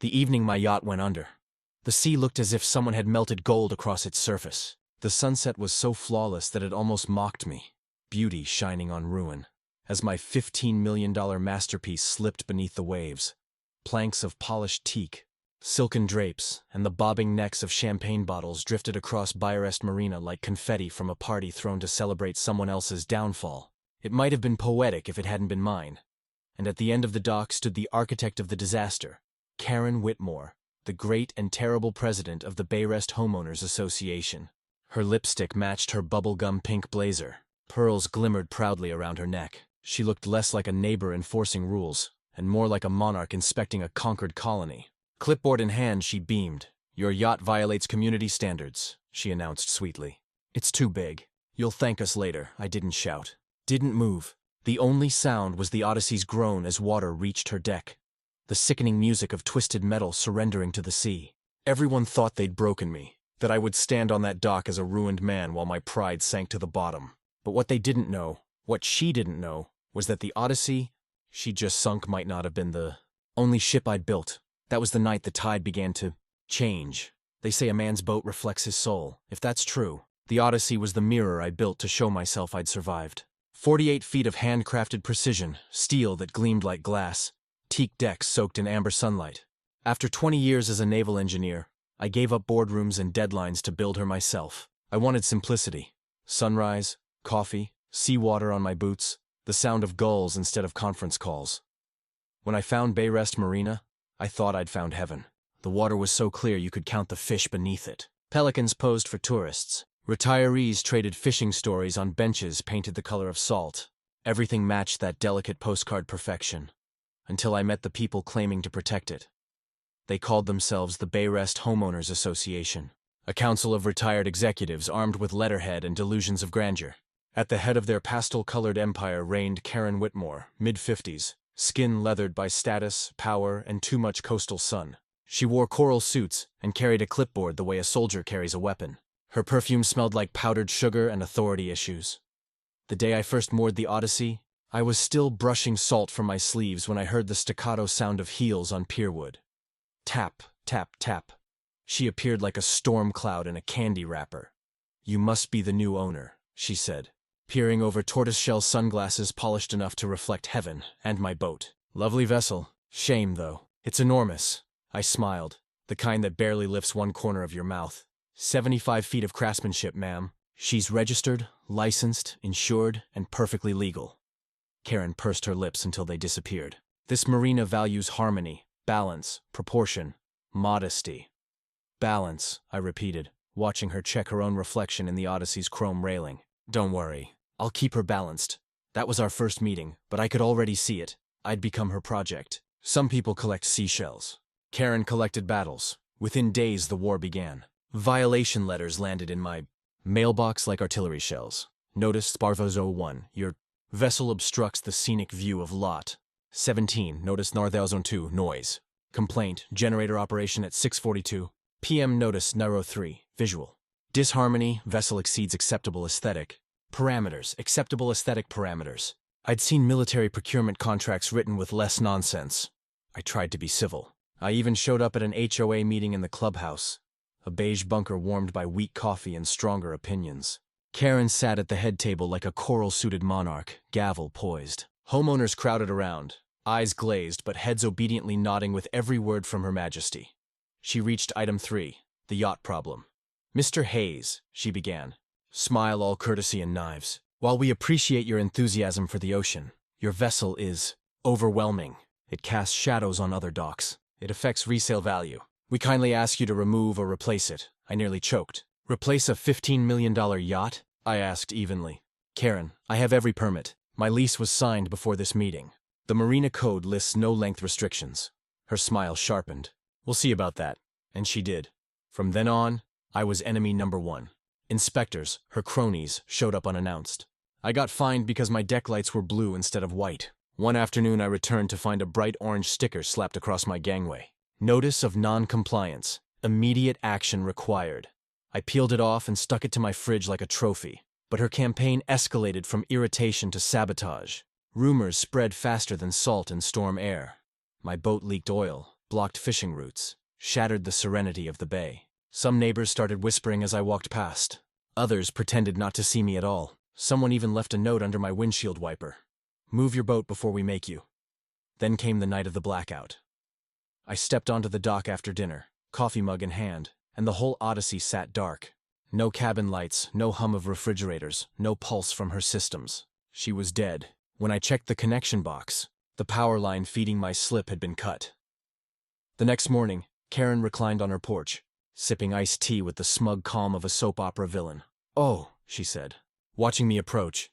The evening my yacht went under. The sea looked as if someone had melted gold across its surface. The sunset was so flawless that it almost mocked me, beauty shining on ruin, as my $15 million masterpiece slipped beneath the waves. Planks of polished teak, silken drapes, and the bobbing necks of champagne bottles drifted across Marina like confetti from a party thrown to celebrate someone else's downfall. It might have been poetic if it hadn't been mine. And at the end of the dock stood the architect of the disaster, Karen Whitmore, the great and terrible president of the Bayrest Homeowners Association. Her lipstick matched her bubblegum pink blazer. Pearls glimmered proudly around her neck. She looked less like a neighbor enforcing rules, and more like a monarch inspecting a conquered colony. Clipboard in hand, she beamed. "Your yacht violates community standards," she announced sweetly. "It's too big. You'll thank us later," I didn't shout. Didn't move. The only sound was the Odyssey's groan as water reached her deck. The sickening music of twisted metal surrendering to the sea. Everyone thought they'd broken me, that I would stand on that dock as a ruined man while my pride sank to the bottom. But what they didn't know, what she didn't know, was that the Odyssey she'd just sunk might not have been the only ship I'd built. That was the night the tide began to change. They say a man's boat reflects his soul. If that's true, the Odyssey was the mirror I built to show myself I'd survived. 48 feet of handcrafted precision, steel that gleamed like glass, teak decks soaked in amber sunlight. After 20 years as a naval engineer, I gave up boardrooms and deadlines to build her myself. I wanted simplicity. Sunrise, coffee, seawater on my boots, the sound of gulls instead of conference calls. When I found Bayrest Marina, I thought I'd found heaven. The water was so clear you could count the fish beneath it. Pelicans posed for tourists. Retirees traded fishing stories on benches painted the color of salt. Everything matched that delicate postcard perfection. Until I met the people claiming to protect it. They called themselves the Bayrest Homeowners Association, a council of retired executives armed with letterhead and delusions of grandeur. At the head of their pastel-colored empire reigned Karen Whitmore, mid-50s, skin leathered by status, power, and too much coastal sun. She wore coral suits and carried a clipboard the way a soldier carries a weapon. Her perfume smelled like powdered sugar and authority issues. The day I first moored the Odyssey, I was still brushing salt from my sleeves when I heard the staccato sound of heels on pierwood. Tap, tap, tap. She appeared like a storm cloud in a candy wrapper. "You must be the new owner," she said, peering over tortoiseshell sunglasses polished enough to reflect heaven and my boat. "Lovely vessel. Shame, though. It's enormous." I smiled, the kind that barely lifts one corner of your mouth. 75 feet of craftsmanship, ma'am. She's registered, licensed, insured, and perfectly legal. Karen pursed her lips until they disappeared. "This marina values harmony, balance, proportion, modesty." "Balance," I repeated, watching her check her own reflection in the Odyssey's chrome railing. "Don't worry. I'll keep her balanced." That was our first meeting, but I could already see it. I'd become her project. Some people collect seashells. Karen collected battles. Within days, the war began. Violation letters landed in my mailbox like artillery shells. Notice Sparvozo 1, your vessel obstructs the scenic view of Lot. 17, notice Narthausen 2, noise. Complaint, generator operation at 6:42 p.m. Notice Naro 3, visual. Disharmony, vessel exceeds acceptable aesthetic. Parameters, acceptable aesthetic parameters. I'd seen military procurement contracts written with less nonsense. I tried to be civil. I even showed up at an HOA meeting in the clubhouse. A beige bunker warmed by weak coffee and stronger opinions. Karen sat at the head table like a coral-suited monarch, gavel poised. Homeowners crowded around, eyes glazed but heads obediently nodding with every word from Her Majesty. She reached item 3, the yacht problem. "Mr. Hayes," she began, smile all courtesy and knives. "While we appreciate your enthusiasm for the ocean, your vessel is overwhelming. It casts shadows on other docks. It affects resale value. We kindly ask you to remove or replace it." I nearly choked. "Replace a $15 million yacht?" I asked evenly. "Karen, I have every permit. My lease was signed before this meeting. The Marina Code lists no length restrictions." Her smile sharpened. "We'll see about that." And she did. From then on, I was enemy number 1. Inspectors, her cronies, showed up unannounced. I got fined because my deck lights were blue instead of white. One afternoon I returned to find a bright orange sticker slapped across my gangway. Notice of non-compliance. Immediate action required. I peeled it off and stuck it to my fridge like a trophy. But her campaign escalated from irritation to sabotage. Rumors spread faster than salt in storm air. My boat leaked oil, blocked fishing routes, shattered the serenity of the bay. Some neighbors started whispering as I walked past. Others pretended not to see me at all. Someone even left a note under my windshield wiper. "Move your boat before we make you." Then came the night of the blackout. I stepped onto the dock after dinner, coffee mug in hand, and the whole Odyssey sat dark. No cabin lights, no hum of refrigerators, no pulse from her systems. She was dead. When I checked the connection box, the power line feeding my slip had been cut. The next morning, Karen reclined on her porch, sipping iced tea with the smug calm of a soap opera villain. "Oh," she said, watching me approach.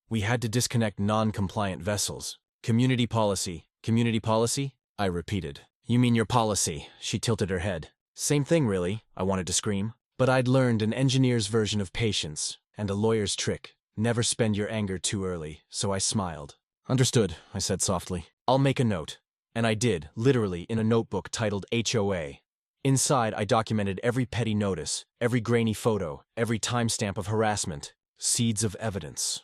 "We had to disconnect non-compliant vessels. Community policy." "Community policy?" I repeated. "You mean your policy?" She tilted her head. "Same thing, really," I wanted to scream. But I'd learned an engineer's version of patience, and a lawyer's trick. Never spend your anger too early, so I smiled. "Understood," I said softly. "I'll make a note." And I did, literally in a notebook titled HOA. Inside, I documented every petty notice, every grainy photo, every timestamp of harassment. Seeds of evidence.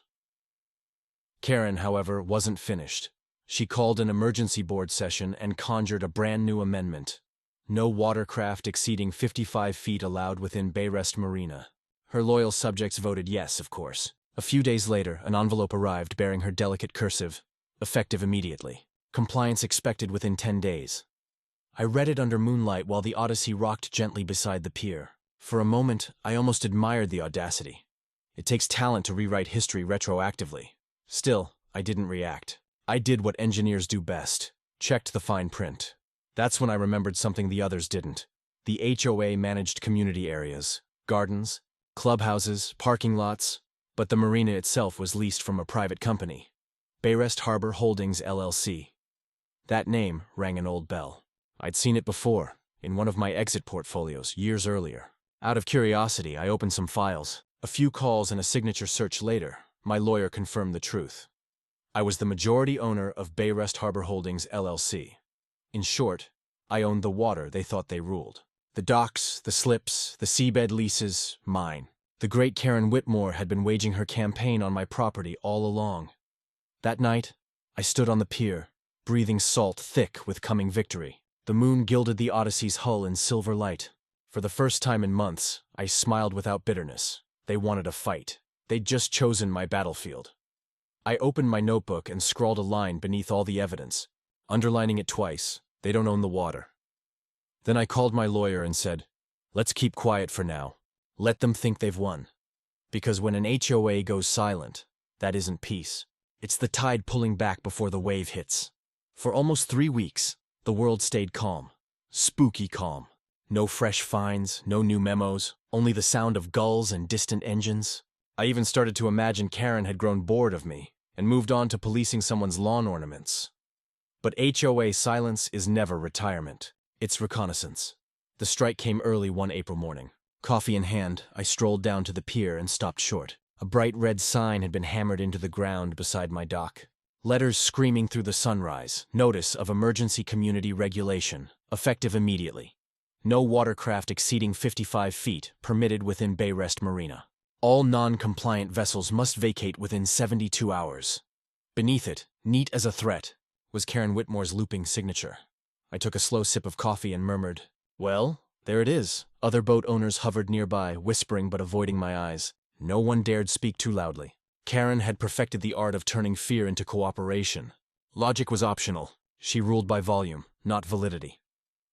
Karen, however, wasn't finished. She called an emergency board session and conjured a brand new amendment. No watercraft exceeding 55 feet allowed within Bayrest Marina. Her loyal subjects voted yes, of course. A few days later, an envelope arrived bearing her delicate cursive, "Effective immediately. Compliance expected within 10 days. I read it under moonlight while the Odyssey rocked gently beside the pier. For a moment, I almost admired the audacity. It takes talent to rewrite history retroactively. Still, I didn't react. I did what engineers do best. Checked the fine print. That's when I remembered something the others didn't. The HOA managed community areas, gardens, clubhouses, parking lots, but the marina itself was leased from a private company, Bayrest Harbor Holdings LLC. That name rang an old bell. I'd seen it before, in one of my exit portfolios years earlier. Out of curiosity, I opened some files. A few calls and a signature search later, my lawyer confirmed the truth. I was the majority owner of Bayrest Harbor Holdings LLC. In short, I owned the water they thought they ruled. The docks, the slips, the seabed leases, mine. The great Karen Whitmore had been waging her campaign on my property all along. That night, I stood on the pier, breathing salt thick with coming victory. The moon gilded the Odyssey's hull in silver light. For the first time in months, I smiled without bitterness. They wanted a fight. They'd just chosen my battlefield. I opened my notebook and scrawled a line beneath all the evidence, underlining it twice. They don't own the water. Then I called my lawyer and said, "Let's keep quiet for now. Let them think they've won." Because when an HOA goes silent, that isn't peace. It's the tide pulling back before the wave hits. For almost 3 weeks, the world stayed calm. Spooky calm. No fresh finds, no new memos, only the sound of gulls and distant engines. I even started to imagine Karen had grown bored of me and moved on to policing someone's lawn ornaments. But HOA silence is never retirement. It's reconnaissance. The strike came early one April morning. Coffee in hand, I strolled down to the pier and stopped short. A bright red sign had been hammered into the ground beside my dock. Letters screaming through the sunrise. Notice of emergency community regulation. Effective immediately. No watercraft exceeding 55 feet permitted within Bayrest Marina. All non-compliant vessels must vacate within 72 hours. Beneath it, neat as a threat, was Karen Whitmore's looping signature. I took a slow sip of coffee and murmured, "Well, there it is." Other boat owners hovered nearby, whispering but avoiding my eyes. No one dared speak too loudly. Karen had perfected the art of turning fear into cooperation. Logic was optional. She ruled by volume, not validity.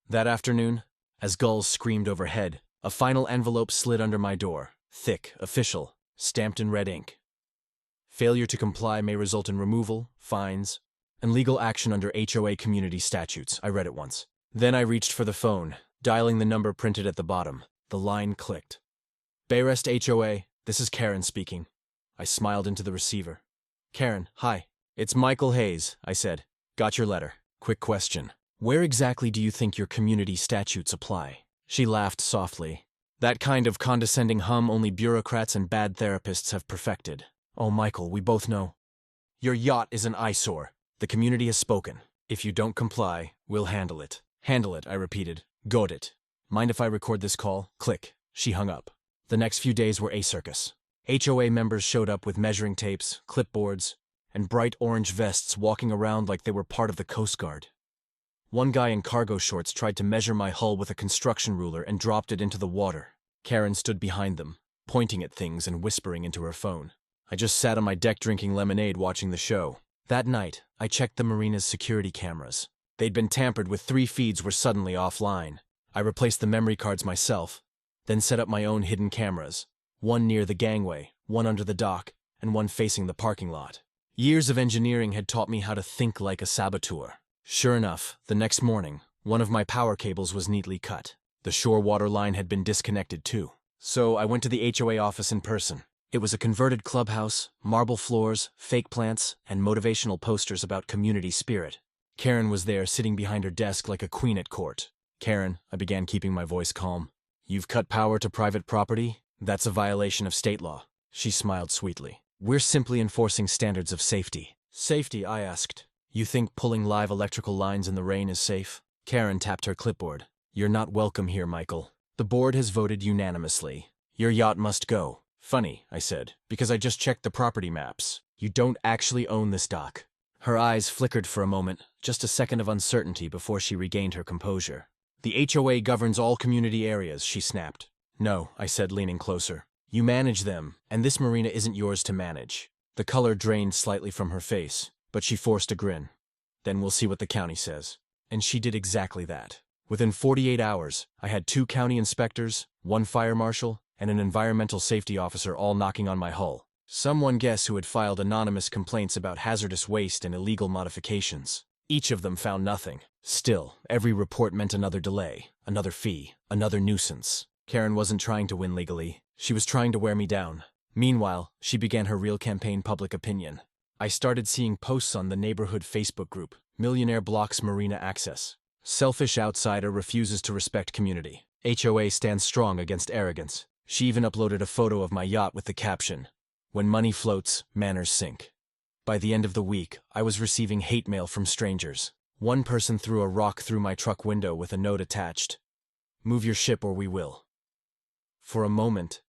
That afternoon, as gulls screamed overhead, a final envelope slid under my door. Thick, official, stamped in red ink. Failure to comply may result in removal, fines, and legal action under HOA community statutes. I read it once. Then I reached for the phone, dialing the number printed at the bottom. The line clicked. "Bayrest HOA, this is Karen speaking." I smiled into the receiver. "Karen, hi. It's Michael Hayes," I said. "Got your letter. Quick question. Where exactly do you think your community statutes apply?" She laughed softly. That kind of condescending hum only bureaucrats and bad therapists have perfected. "Oh, Michael, we both know. Your yacht is an eyesore. The community has spoken. If you don't comply, we'll handle it." "Handle it," I repeated. "Got it. Mind if I record this call?" Click. She hung up. The next few days were a circus. HOA members showed up with measuring tapes, clipboards, and bright orange vests walking around like they were part of the Coast Guard. One guy in cargo shorts tried to measure my hull with a construction ruler and dropped it into the water. Karen stood behind them, pointing at things and whispering into her phone. I just sat on my deck drinking lemonade watching the show. That night, I checked the marina's security cameras. They'd been tampered with. 3 feeds were suddenly offline. I replaced the memory cards myself, then set up my own hidden cameras. One near the gangway, one under the dock, and one facing the parking lot. Years of engineering had taught me how to think like a saboteur. Sure enough, the next morning, one of my power cables was neatly cut. The shore water line had been disconnected too. So I went to the HOA office in person. It was a converted clubhouse, marble floors, fake plants, and motivational posters about community spirit. Karen was there, sitting behind her desk like a queen at court. "Karen," I began, keeping my voice calm, "you've cut power to private property? That's a violation of state law." She smiled sweetly. "We're simply enforcing standards of safety." "Safety?" I asked. "You think pulling live electrical lines in the rain is safe?" Karen tapped her clipboard. "You're not welcome here, Michael. The board has voted unanimously. Your yacht must go." "Funny," I said, "because I just checked the property maps. You don't actually own this dock." Her eyes flickered for a moment, just a second of uncertainty before she regained her composure. "The HOA governs all community areas," she snapped. "No," I said, leaning closer. "You manage them, and this marina isn't yours to manage." The color drained slightly from her face, but she forced a grin. "Then we'll see what the county says." And she did exactly that. Within 48 hours, I had 2 county inspectors, 1 fire marshal, and an environmental safety officer all knocking on my hull. Someone guess who had filed anonymous complaints about hazardous waste and illegal modifications. Each of them found nothing. Still, every report meant another delay, another fee, another nuisance. Karen wasn't trying to win legally. She was trying to wear me down. Meanwhile, she began her real campaign: public opinion. I started seeing posts on the neighborhood Facebook group, "Millionaire blocks marina access." "Selfish outsider refuses to respect community. HOA stands strong against arrogance." She even uploaded a photo of my yacht with the caption, "When money floats, manners sink." By the end of the week, I was receiving hate mail from strangers. One person threw a rock through my truck window with a note attached, "Move your ship or we will." For a moment,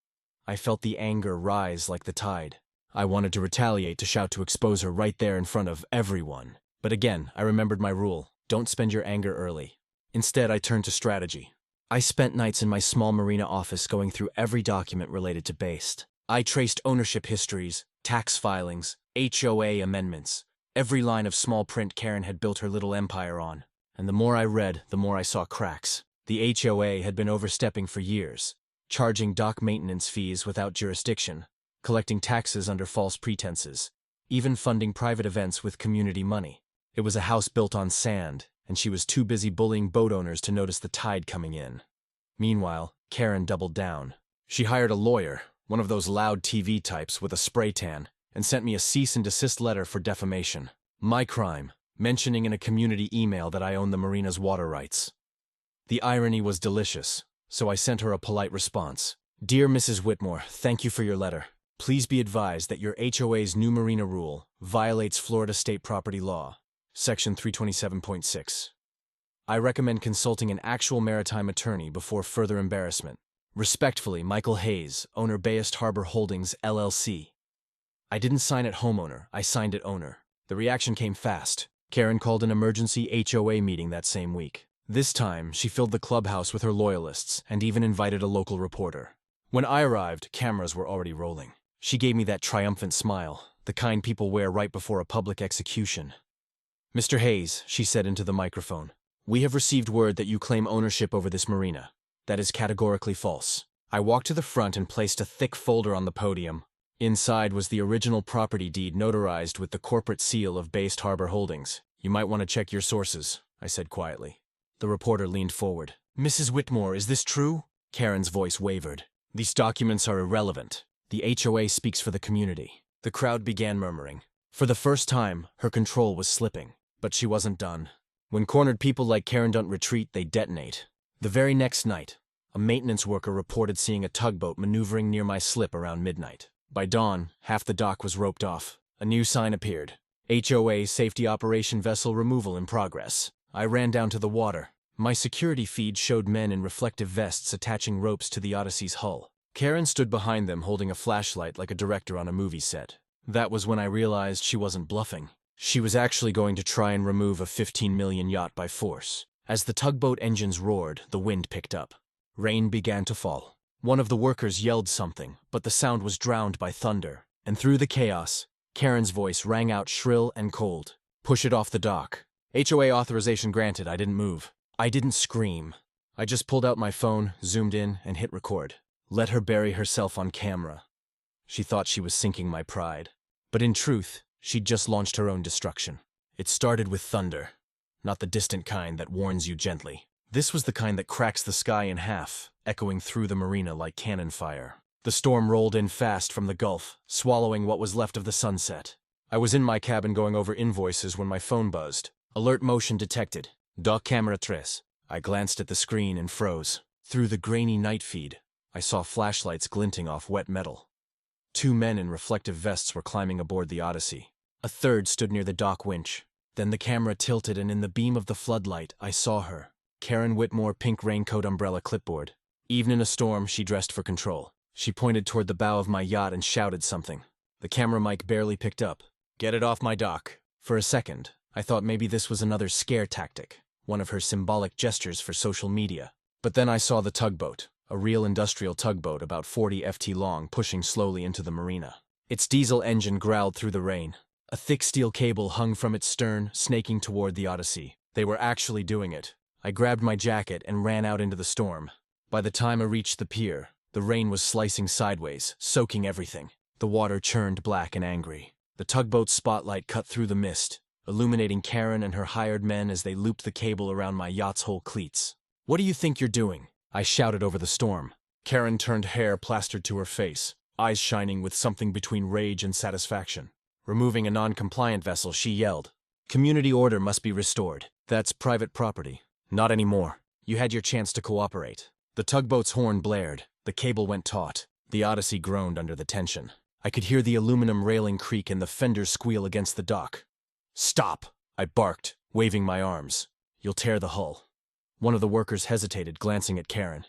I felt the anger rise like the tide. I wanted to retaliate, to shout, to expose her right there in front of everyone. But again, I remembered my rule: don't spend your anger early. Instead, I turned to strategy. I spent nights in my small marina office going through every document related to Based. I traced ownership histories, tax filings, HOA amendments, every line of small print Karen had built her little empire on. And the more I read, the more I saw cracks. The HOA had been overstepping for years, charging dock maintenance fees without jurisdiction, collecting taxes under false pretenses, even funding private events with community money. It was a house built on sand, and she was too busy bullying boat owners to notice the tide coming in. Meanwhile, Karen doubled down. She hired a lawyer, one of those loud TV types with a spray tan, and sent me a cease and desist letter for defamation. My crime, mentioning in a community email that I owned the marina's water rights. The irony was delicious, so I sent her a polite response. "Dear Mrs. Whitmore, thank you for your letter. Please be advised that your HOA's new marina rule violates Florida state property law, Section 327.6. I recommend consulting an actual maritime attorney before further embarrassment. Respectfully, Michael Hayes, owner Bayest Harbor Holdings, LLC." I didn't sign it homeowner, I signed it owner. The reaction came fast. Karen called an emergency HOA meeting that same week. This time, she filled the clubhouse with her loyalists and even invited a local reporter. When I arrived, cameras were already rolling. She gave me that triumphant smile, the kind people wear right before a public execution. "Mr. Hayes," she said into the microphone, "we have received word that you claim ownership over this marina. That is categorically false." I walked to the front and placed a thick folder on the podium. Inside was the original property deed notarized with the corporate seal of Bayest Harbor Holdings. "You might want to check your sources," I said quietly. The reporter leaned forward. "Mrs. Whitmore, is this true?" Karen's voice wavered. "These documents are irrelevant. The HOA speaks for the community." The crowd began murmuring. For the first time, her control was slipping. But she wasn't done. When cornered people like Karen don't retreat, they detonate. The very next night, a maintenance worker reported seeing a tugboat maneuvering near my slip around midnight. By dawn, half the dock was roped off. A new sign appeared: HOA Safety Operation Vessel Removal in Progress. I ran down to the water. My security feed showed men in reflective vests attaching ropes to the Odyssey's hull. Karen stood behind them holding a flashlight like a director on a movie set. That was when I realized she wasn't bluffing. She was actually going to try and remove a 15 million yacht by force. As the tugboat engines roared, the wind picked up. Rain began to fall. One of the workers yelled something, but the sound was drowned by thunder. And through the chaos, Karen's voice rang out shrill and cold. "Push it off the dock." HOA authorization granted. I didn't move. I didn't scream. I just pulled out my phone, zoomed in, and hit record. Let her bury herself on camera. She thought she was sinking my pride. But in truth, she'd just launched her own destruction. It started with thunder. Not the distant kind that warns you gently. This was the kind that cracks the sky in half, echoing through the marina like cannon fire. The storm rolled in fast from the Gulf, swallowing what was left of the sunset. I was in my cabin going over invoices when my phone buzzed. Alert motion detected. Dock camera tres. I glanced at the screen and froze. Through the grainy night feed, I saw flashlights glinting off wet metal. 2 men in reflective vests were climbing aboard the Odyssey. A third stood near the dock winch. Then the camera tilted, and in the beam of the floodlight, I saw her. Karen Whitmore, pink raincoat, umbrella, clipboard. Even in a storm, she dressed for control. She pointed toward the bow of my yacht and shouted something. The camera mic barely picked up. "Get it off my dock." For a second, I thought maybe this was another scare tactic, one of her symbolic gestures for social media. But then I saw the tugboat, a real industrial tugboat about 40 ft long, pushing slowly into the marina. Its diesel engine growled through the rain. A thick steel cable hung from its stern, snaking toward the Odyssey. They were actually doing it. I grabbed my jacket and ran out into the storm. By the time I reached the pier, the rain was slicing sideways, soaking everything. The water churned black and angry. The tugboat's spotlight cut through the mist, illuminating Karen and her hired men as they looped the cable around my yacht's whole cleats. "What do you think you're doing?" I shouted over the storm. Karen turned, hair plastered to her face, eyes shining with something between rage and satisfaction. Removing a non-compliant vessel, she yelled, "Community order must be restored. That's private property." "Not anymore. You had your chance to cooperate." The tugboat's horn blared. The cable went taut. The Odyssey groaned under the tension. I could hear the aluminum railing creak and the fenders squeal against the dock. "Stop!" I barked, waving my arms. "You'll tear the hull." One of the workers hesitated, glancing at Karen.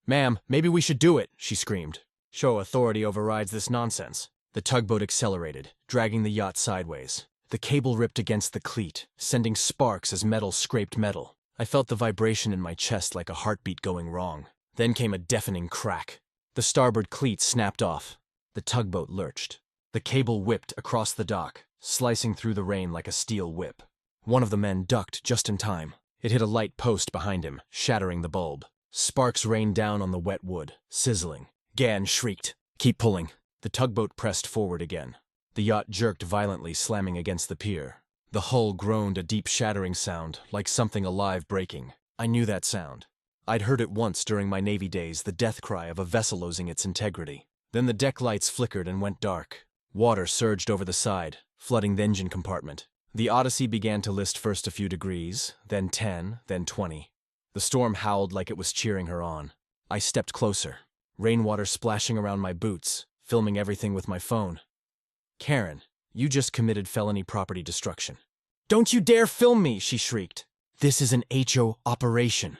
"Ma'am, maybe we should do it," she screamed. "Show authority overrides this nonsense." The tugboat accelerated, dragging the yacht sideways. The cable ripped against the cleat, sending sparks as metal scraped metal. I felt the vibration in my chest like a heartbeat going wrong. Then came a deafening crack. The starboard cleat snapped off. The tugboat lurched. The cable whipped across the dock, slicing through the rain like a steel whip. One of the men ducked just in time. It hit a light post behind him, shattering the bulb. Sparks rained down on the wet wood, sizzling. Gann shrieked, "Keep pulling." The tugboat pressed forward again. The yacht jerked violently, slamming against the pier. The hull groaned a deep shattering sound, like something alive breaking. I knew that sound. I'd heard it once during my Navy days, the death cry of a vessel losing its integrity. Then the deck lights flickered and went dark. Water surged over the side, flooding the engine compartment. The Odyssey began to list first a few degrees, then 10, then 20. The storm howled like it was cheering her on. I stepped closer, rainwater splashing around my boots, filming everything with my phone. "Karen, you just committed felony property destruction." "Don't you dare film me!" she shrieked. "This is an HO operation."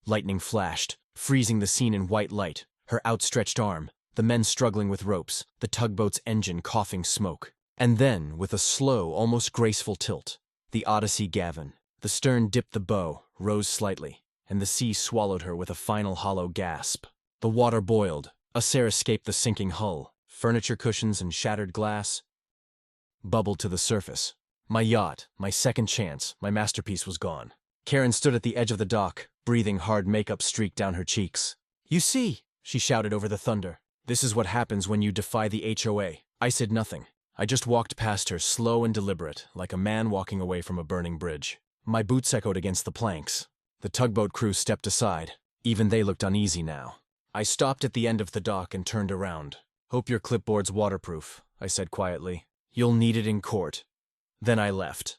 Lightning flashed, freezing the scene in white light, her outstretched arm, the men struggling with ropes, the tugboat's engine coughing smoke. And then, with a slow, almost graceful tilt, the Odyssey Gavin. The stern dipped the bow, rose slightly, and the sea swallowed her with a final hollow gasp. The water boiled. Us air escaped the sinking hull. Furniture cushions and shattered glass bubbled to the surface. My yacht, my second chance, my masterpiece was gone. Karen stood at the edge of the dock, breathing hard, makeup streaked down her cheeks. "You see," she shouted over the thunder. "This is what happens when you defy the HOA. I said nothing. I just walked past her, slow and deliberate, like a man walking away from a burning bridge. My boots echoed against the planks. The tugboat crew stepped aside. Even they looked uneasy now. I stopped at the end of the dock and turned around. "Hope your clipboard's waterproof," I said quietly. "You'll need it in court." Then I left.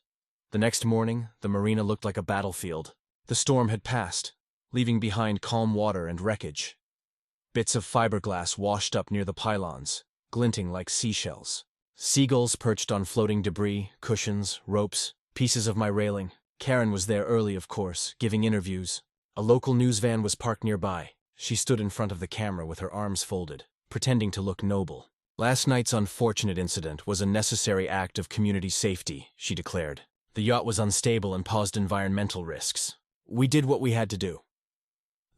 The next morning, the marina looked like a battlefield. The storm had passed, leaving behind calm water and wreckage. Bits of fiberglass washed up near the pylons, glinting like seashells. Seagulls perched on floating debris, cushions, ropes, pieces of my railing. Karen was there early, of course, giving interviews. A local news van was parked nearby. She stood in front of the camera with her arms folded, pretending to look noble. Last night's unfortunate incident was a necessary act of community safety, she declared. The yacht was unstable and posed environmental risks. We did what we had to do.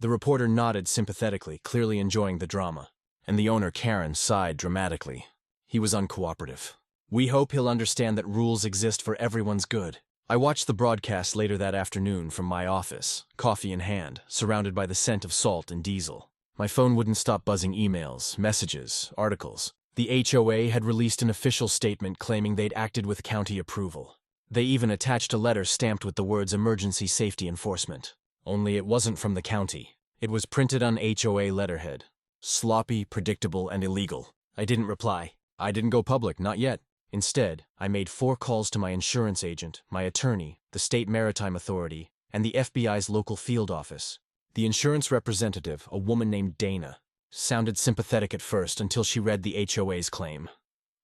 The reporter nodded sympathetically, clearly enjoying the drama, and the owner, Karen, sighed dramatically. He was uncooperative. We hope he'll understand that rules exist for everyone's good. I watched the broadcast later that afternoon from my office, coffee in hand, surrounded by the scent of salt and diesel. My phone wouldn't stop buzzing emails, messages, articles. The HOA had released an official statement claiming they'd acted with county approval. They even attached a letter stamped with the words Emergency Safety Enforcement. Only it wasn't from the county. It was printed on HOA letterhead. Sloppy, predictable, and illegal. I didn't reply. I didn't go public, not yet. Instead, I made 4 calls to my insurance agent, my attorney, the State Maritime Authority, and the FBI's local field office. The insurance representative, a woman named Dana, sounded sympathetic at first until she read the HOA's claim.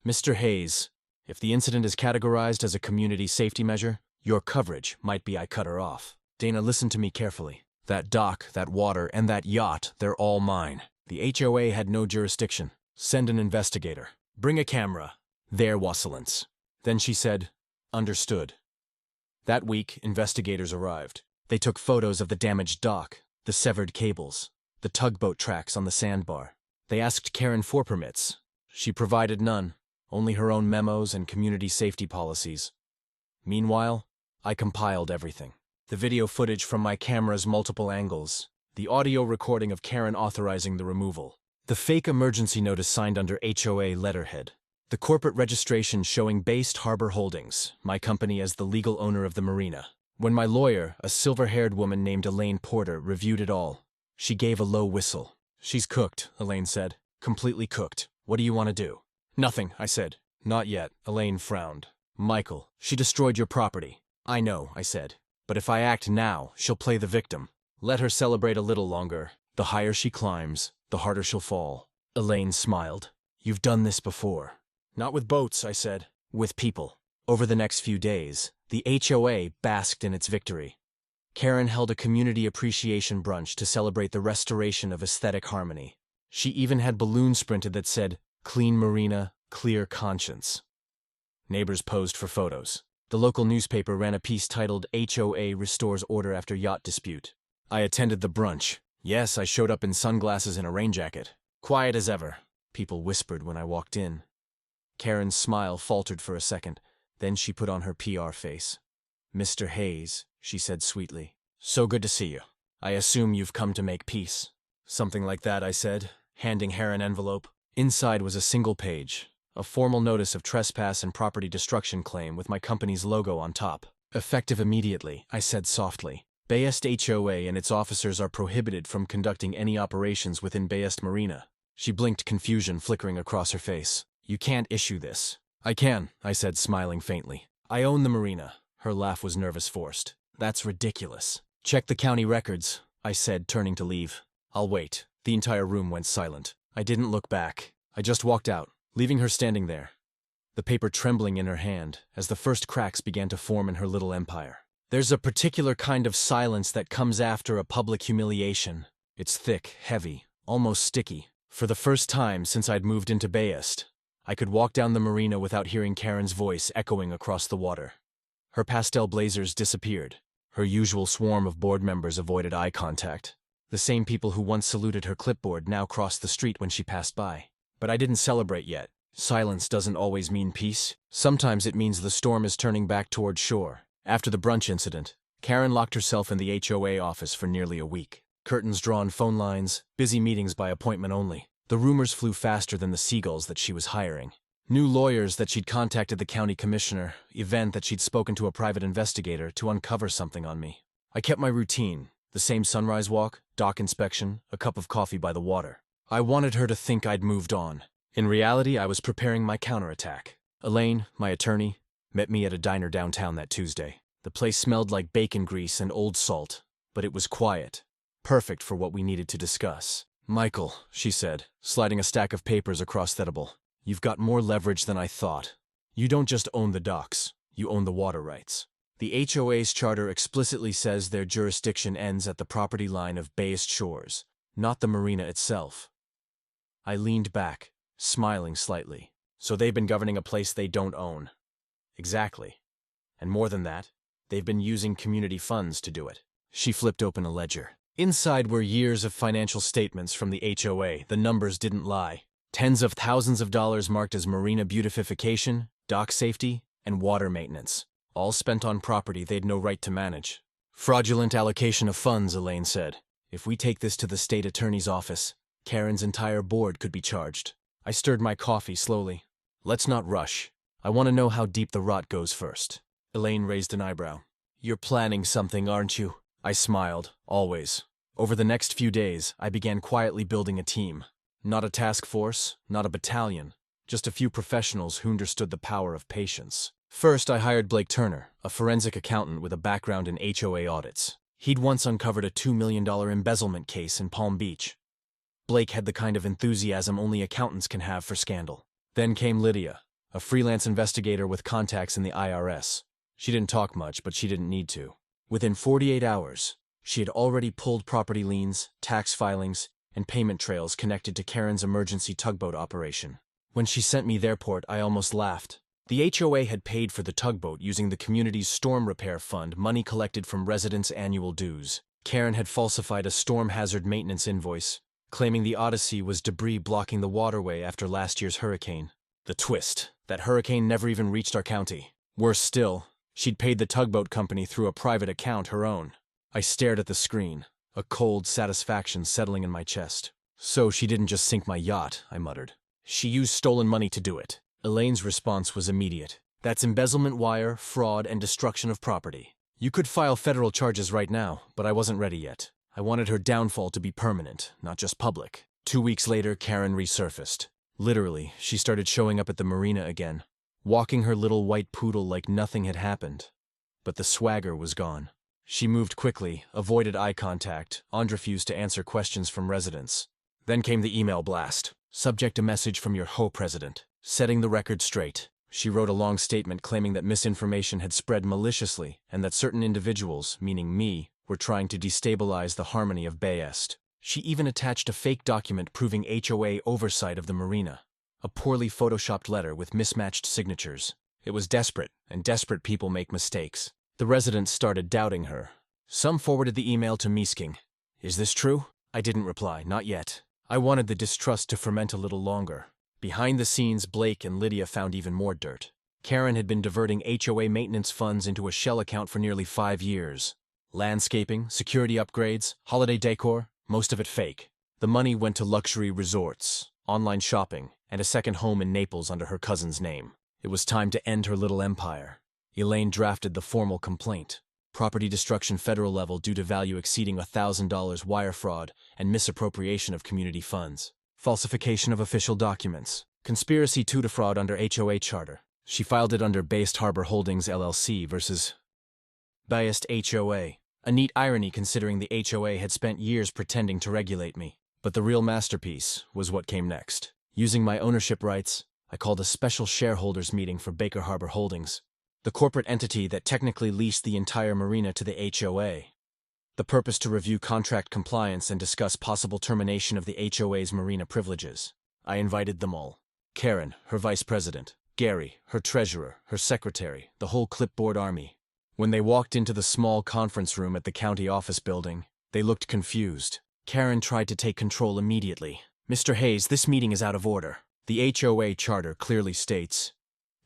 Mr. Hayes, if the incident is categorized as a community safety measure, your coverage might be. I cut her off. Dana listened to me carefully. That dock, that water, and that yacht, they're all mine. The HOA had no jurisdiction. Send an investigator. Bring a camera. Their Wasselance. Then she said, understood. That week, investigators arrived. They took photos of the damaged dock, the severed cables, the tugboat tracks on the sandbar. They asked Karen for permits. She provided none, only her own memos and community safety policies. Meanwhile, I compiled everything. The video footage from my camera's multiple angles, the audio recording of Karen authorizing the removal, the fake emergency notice signed under HOA letterhead, the corporate registration showing Based Harbor Holdings, my company as the legal owner of the Marina. When my lawyer, a silver-haired woman named Elaine Porter, reviewed it all, she gave a low whistle. She's cooked, Elaine said. Completely cooked. What do you want to do? Nothing, I said. Not yet, Elaine frowned. Michael, she destroyed your property. I know, I said. But if I act now, she'll play the victim. Let her celebrate a little longer. The higher she climbs, the harder she'll fall. Elaine smiled. You've done this before. Not with boats, I said. With people. Over the next few days, the HOA basked in its victory. Karen held a community appreciation brunch to celebrate the restoration of aesthetic harmony. She even had balloons printed that said, Clean Marina, Clear Conscience. Neighbors posed for photos. The local newspaper ran a piece titled HOA Restores Order After Yacht Dispute. I attended the brunch. Yes, I showed up in sunglasses and a rain jacket. Quiet as ever, people whispered when I walked in. Karen's smile faltered for a second, then she put on her PR face. Mr. Hayes, she said sweetly. So good to see you. I assume you've come to make peace. Something like that, I said, handing her an envelope. Inside was a single page, a formal notice of trespass and property destruction claim with my company's logo on top. Effective immediately, I said softly. Bayest HOA and its officers are prohibited from conducting any operations within Bayest Marina. She blinked, confusion flickering across her face. You can't issue this. I can, I said, smiling faintly. I own the Marina. Her laugh was nervous forced. That's ridiculous. Check the county records, I said, turning to leave. I'll wait. The entire room went silent. I didn't look back. I just walked out, leaving her standing there, the paper trembling in her hand as the first cracks began to form in her little empire. There's a particular kind of silence that comes after a public humiliation. It's thick, heavy, almost sticky. For the first time since I'd moved into Bayest, I could walk down the marina without hearing Karen's voice echoing across the water. Her pastel blazers disappeared. Her usual swarm of board members avoided eye contact. The same people who once saluted her clipboard now crossed the street when she passed by. But I didn't celebrate yet. Silence doesn't always mean peace. Sometimes it means the storm is turning back toward shore. After the brunch incident, Karen locked herself in the HOA office for nearly a week. Curtains drawn, phone lines, busy meetings by appointment only. The rumors flew faster than the seagulls that she was hiring. New lawyers that she'd contacted the county commissioner, event that she'd spoken to a private investigator to uncover something on me. I kept my routine, the same sunrise walk, dock inspection, a cup of coffee by the water. I wanted her to think I'd moved on. In reality, I was preparing my counterattack. Elaine, my attorney, met me at a diner downtown that Tuesday. The place smelled like bacon grease and old salt, but it was quiet, perfect for what we needed to discuss. Michael, she said, sliding a stack of papers across the table, you've got more leverage than I thought. You don't just own the docks, you own the water rights. The HOA's charter explicitly says their jurisdiction ends at the property line of Bayest Shores, not the marina itself. I leaned back, smiling slightly. So they've been governing a place they don't own. Exactly. And more than that, they've been using community funds to do it. She flipped open a ledger. Inside were years of financial statements from the HOA. The numbers didn't lie. Tens of thousands of dollars marked as marina beautification, dock safety, and water maintenance, all spent on property they'd no right to manage. Fraudulent allocation of funds, Elaine said. If we take this to the state attorney's office, Karen's entire board could be charged. I stirred my coffee slowly. Let's not rush. I want to know how deep the rot goes first. Elaine raised an eyebrow. You're planning something, aren't you? I smiled, always. Over the next few days, I began quietly building a team. Not a task force, not a battalion, just a few professionals who understood the power of patience. First, I hired Blake Turner, a forensic accountant with a background in HOA audits. He'd once uncovered a $2 million embezzlement case in Palm Beach. Blake had the kind of enthusiasm only accountants can have for scandal. Then came Lydia, a freelance investigator with contacts in the IRS. She didn't talk much, but she didn't need to. Within 48 hours, she had already pulled property liens, tax filings, and payment trails connected to Karen's emergency tugboat operation. When she sent me their report, I almost laughed. The HOA had paid for the tugboat using the community's storm repair fund, money collected from residents' annual dues. Karen had falsified a storm hazard maintenance invoice, claiming the Odyssey was debris blocking the waterway after last year's hurricane. The twist: that hurricane never even reached our county. Worse still, she'd paid the tugboat company through a private account, her own. I stared at the screen, a cold satisfaction settling in my chest. So she didn't just sink my yacht, I muttered. She used stolen money to do it. Elaine's response was immediate. That's embezzlement, wire, fraud, and destruction of property. You could file federal charges right now, but I wasn't ready yet. I wanted her downfall to be permanent, not just public. 2 weeks later, Karen resurfaced. Literally, she started showing up at the marina again, walking her little white poodle like nothing had happened. But the swagger was gone. She moved quickly, avoided eye contact, and refused to answer questions from residents. Then came the email blast. Subject: a message from your HOA president. Setting the record straight. She wrote a long statement claiming that misinformation had spread maliciously and that certain individuals, meaning me, were trying to destabilize the harmony of Bayest. She even attached a fake document proving HOA oversight of the marina. A poorly photoshopped letter with mismatched signatures. It was desperate, and desperate people make mistakes. The residents started doubting her. Some forwarded the email to Meesking. Is this true? I didn't reply, not yet. I wanted the distrust to ferment a little longer. Behind the scenes, Blake and Lydia found even more dirt. Karen had been diverting HOA maintenance funds into a shell account for nearly 5 years. Landscaping, security upgrades, holiday decor, most of it fake. The money went to luxury resorts, online shopping, and a second home in Naples under her cousin's name. It was time to end her little empire. Elaine drafted the formal complaint. Property destruction federal level due to value exceeding $1,000, wire fraud, and misappropriation of community funds. Falsification of official documents. Conspiracy to defraud under HOA charter. She filed it under Bayest Harbor Holdings LLC versus Bayest HOA. A neat irony considering the HOA had spent years pretending to regulate me. But the real masterpiece was what came next. Using my ownership rights, I called a special shareholders meeting for Baker Harbor Holdings, the corporate entity that technically leased the entire marina to the HOA. The purpose to review contract compliance and discuss possible termination of the HOA's marina privileges. I invited them all. Karen, her vice president, Gary, her treasurer, her secretary, the whole clipboard army. When they walked into the small conference room at the county office building, they looked confused. Karen tried to take control immediately. Mr. Hayes, this meeting is out of order. The HOA charter clearly states.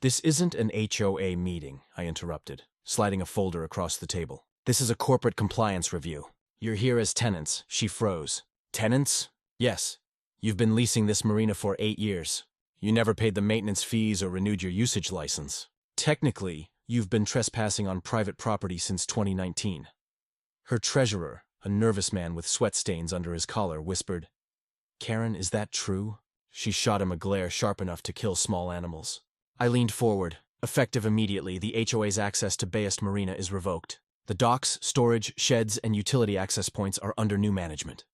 This isn't an HOA meeting, I interrupted, sliding a folder across the table. This is a corporate compliance review. You're here as tenants. She froze. Tenants? Yes. You've been leasing this marina for 8 years. You never paid the maintenance fees or renewed your usage license. Technically, you've been trespassing on private property since 2019. Her treasurer, a nervous man with sweat stains under his collar, whispered, Karen, is that true? She shot him a glare sharp enough to kill small animals. I leaned forward. Effective immediately, the HOA's access to Bayest Marina is revoked. The docks, storage, sheds, and utility access points are under new management.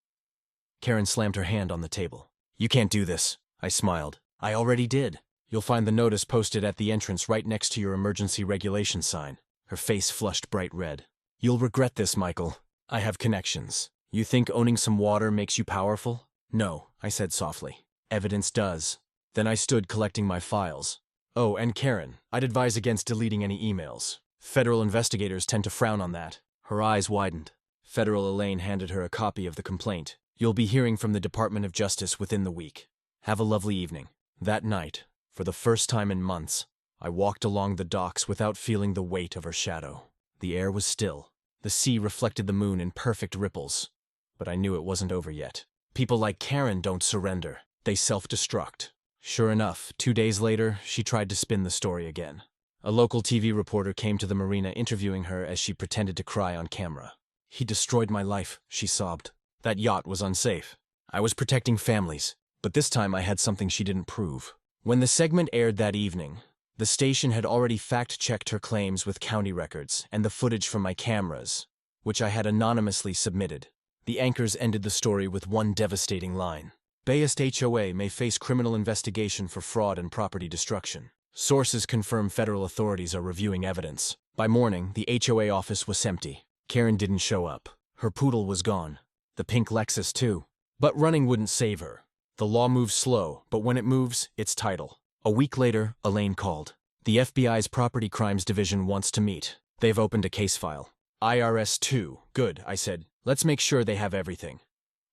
Karen slammed her hand on the table. You can't do this. I smiled. I already did. You'll find the notice posted at the entrance right next to your emergency regulation sign. Her face flushed bright red. You'll regret this, Michael. I have connections. You think owning some water makes you powerful? No, I said softly. Evidence does. Then I stood collecting my files. Oh, and Karen, I'd advise against deleting any emails. Federal investigators tend to frown on that. Her eyes widened. Federal Elaine handed her a copy of the complaint. You'll be hearing from the Department of Justice within the week. Have a lovely evening. That night, for the first time in months, I walked along the docks without feeling the weight of her shadow. The air was still. The sea reflected the moon in perfect ripples. But I knew it wasn't over yet. People like Karen don't surrender. They self-destruct. Sure enough, 2 days later, she tried to spin the story again. A local TV reporter came to the Marina interviewing her as she pretended to cry on camera. He destroyed my life, she sobbed. That yacht was unsafe. I was protecting families, but this time I had something she didn't prove. When the segment aired that evening, the station had already fact-checked her claims with county records and the footage from my cameras, which I had anonymously submitted. The anchors ended the story with one devastating line. Bayest HOA may face criminal investigation for fraud and property destruction. Sources confirm federal authorities are reviewing evidence. By morning, the HOA office was empty. Karen didn't show up. Her poodle was gone. The pink Lexus too. But running wouldn't save her. The law moves slow, but when it moves, it's tidal. A week later, Elaine called. The FBI's Property Crimes Division wants to meet. They've opened a case file. IRS 2. Good, I said. Let's make sure they have everything.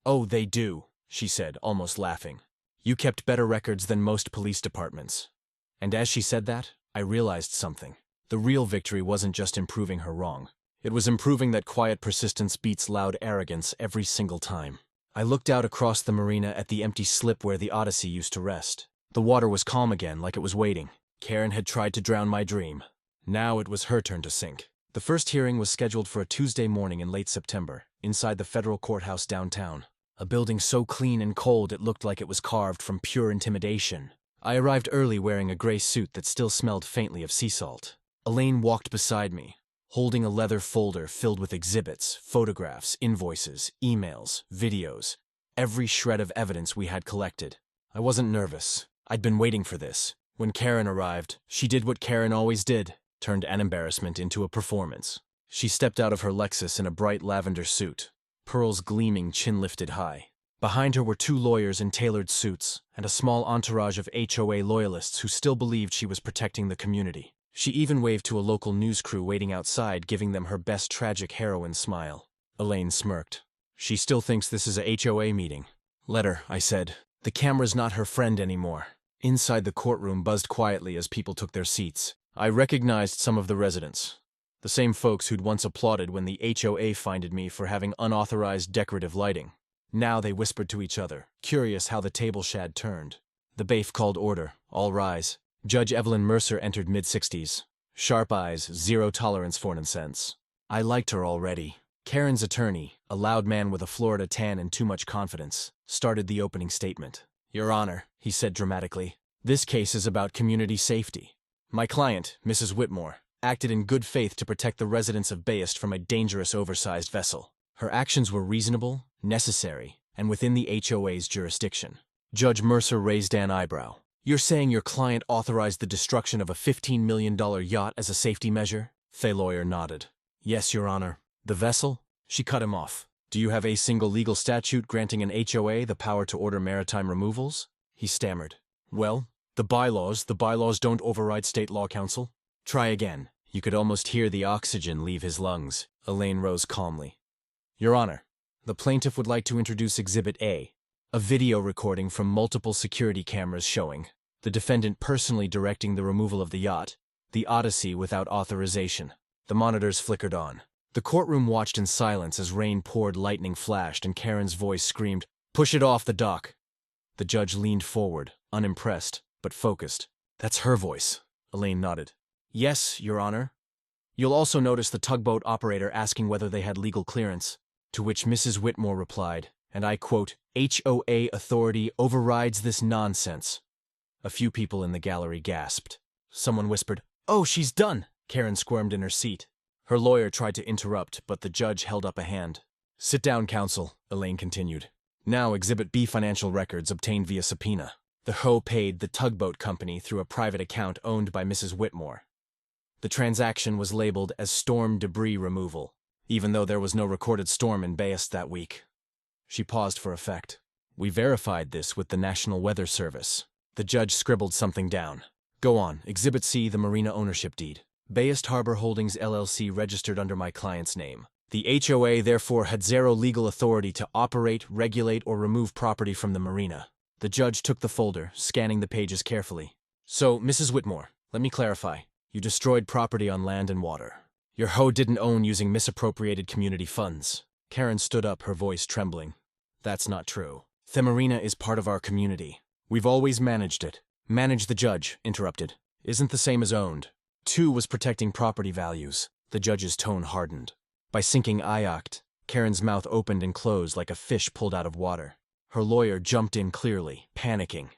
Oh, they do, she said, almost laughing. You kept better records than most police departments. And as she said that, I realized something. The real victory wasn't just improving her wrong. It was improving that quiet persistence beats loud arrogance every single time. I looked out across the marina at the empty slip where the Odyssey used to rest. The water was calm again, like it was waiting. Karen had tried to drown my dream. Now it was her turn to sink. The first hearing was scheduled for a Tuesday morning in late September, inside the federal courthouse downtown. A building so clean and cold it looked like it was carved from pure intimidation. I arrived early wearing a gray suit that still smelled faintly of sea salt. Elaine walked beside me, holding a leather folder filled with exhibits, photographs, invoices, emails, videos, every shred of evidence we had collected. I wasn't nervous. I'd been waiting for this. When Karen arrived, she did what Karen always did, turned an embarrassment into a performance. She stepped out of her Lexus in a bright lavender suit, pearls gleaming chin lifted high. Behind her were 2 lawyers in tailored suits and a small entourage of HOA loyalists who still believed she was protecting the community. She even waved to a local news crew waiting outside, giving them her best tragic heroine smile. Elaine smirked. She still thinks this is a HOA meeting. Let her, I said. The camera's not her friend anymore. Inside the courtroom buzzed quietly as people took their seats. I recognized some of the residents. The same folks who'd once applauded when the HOA fined me for having unauthorized decorative lighting. Now they whispered to each other, curious how the table shad turned. The bailiff called order. All rise. Judge Evelyn Mercer entered mid-60s. Sharp eyes, zero tolerance for nonsense. I liked her already. Karen's attorney, a loud man with a Florida tan and too much confidence, started the opening statement. Your Honor, he said dramatically, this case is about community safety. My client, Mrs. Whitmore, acted in good faith to protect the residents of Bayest from a dangerous oversized vessel. Her actions were reasonable, necessary, and within the HOA's jurisdiction. Judge Mercer raised an eyebrow. You're saying your client authorized the destruction of a $15 million yacht as a safety measure? The lawyer nodded. Yes, Your Honor. The vessel? She cut him off. Do you have a single legal statute granting an HOA the power to order maritime removals? He stammered. Well, the bylaws don't override state law, counsel. Try again. You could almost hear the oxygen leave his lungs. Elaine rose calmly. Your Honor, the plaintiff would like to introduce Exhibit A, a video recording from multiple security cameras showing the defendant personally directing the removal of the yacht, the Odyssey, without authorization. The monitors flickered on. The courtroom watched in silence as rain poured, lightning flashed, and Karen's voice screamed, "Push it off the dock." The judge leaned forward, unimpressed, but focused. That's her voice. Elaine nodded. Yes, Your Honor. You'll also notice the tugboat operator asking whether they had legal clearance, to which Mrs. Whitmore replied, and I quote, HOA authority overrides this nonsense. A few people in the gallery gasped. Someone whispered, Oh, she's done! Karen squirmed in her seat. Her lawyer tried to interrupt, but the judge held up a hand. Sit down, counsel, Elaine continued. Now Exhibit B financial records obtained via subpoena. The HOA paid the tugboat company through a private account owned by Mrs. Whitmore. The transaction was labeled as storm debris removal, even though there was no recorded storm in Bayest that week. She paused for effect. We verified this with the National Weather Service. The judge scribbled something down. Go on, Exhibit C, the Marina ownership deed. Bayest Harbor Holdings LLC registered under my client's name. The HOA therefore had zero legal authority to operate, regulate, or remove property from the marina. The judge took the folder, scanning the pages carefully. So, Mrs. Whitmore, let me clarify. You destroyed property on land and water. Your HO didn't own using misappropriated community funds. Karen stood up, her voice trembling. That's not true. The marina is part of our community. We've always managed it. Managed, the judge interrupted. Isn't the same as owned. 2 was protecting property values. The judge's tone hardened. By sinking Yacht, Karen's mouth opened and closed like a fish pulled out of water. Her lawyer jumped in clearly, panicking.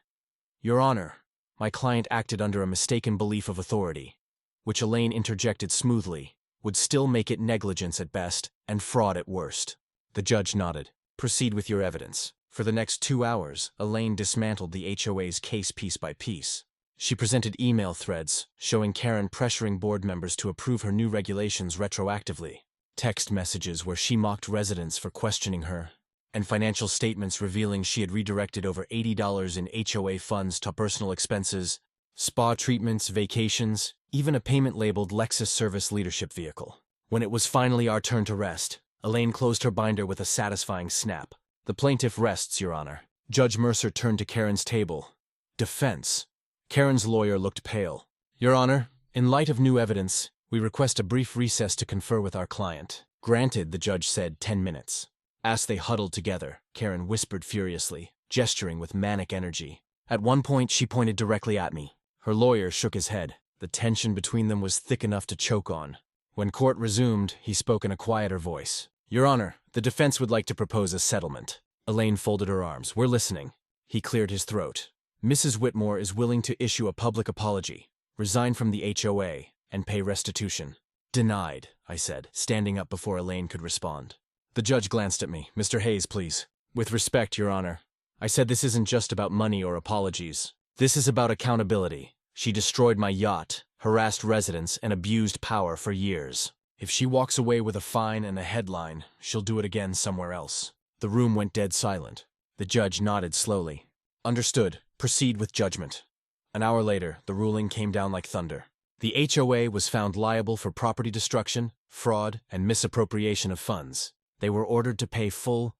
Your Honor, my client acted under a mistaken belief of authority, which Elaine interjected smoothly, would still make it negligence at best and fraud at worst. The judge nodded. Proceed with your evidence. For the next 2 hours, Elaine dismantled the HOA's case piece by piece. She presented email threads showing Karen pressuring board members to approve her new regulations retroactively, text messages where she mocked residents for questioning her, and financial statements revealing she had redirected over $80 in HOA funds to personal expenses, spa treatments, vacations, even a payment labeled Lexus Service Leadership Vehicle. When it was finally our turn to rest, Elaine closed her binder with a satisfying snap. The plaintiff rests, Your Honor. Judge Mercer turned to Karen's table. Defense. Karen's lawyer looked pale. Your Honor, in light of new evidence, we request a brief recess to confer with our client. Granted, the judge said 10 minutes. As they huddled together, Karen whispered furiously, gesturing with manic energy. At one point, she pointed directly at me. Her lawyer shook his head. The tension between them was thick enough to choke on. When court resumed, he spoke in a quieter voice. Your Honor, the defense would like to propose a settlement. Elaine folded her arms. We're listening. He cleared his throat. Mrs. Whitmore is willing to issue a public apology, resign from the HOA, and pay restitution. Denied, I said, standing up before Elaine could respond. The judge glanced at me. Mr. Hayes, please. With respect, Your Honor. I said this isn't just about money or apologies. This is about accountability. She destroyed my yacht, harassed residents, and abused power for years. If she walks away with a fine and a headline, she'll do it again somewhere else. The room went dead silent. The judge nodded slowly. Understood. Proceed with judgment. An hour later, the ruling came down like thunder. The HOA was found liable for property destruction, fraud, and misappropriation of funds. They were ordered to pay full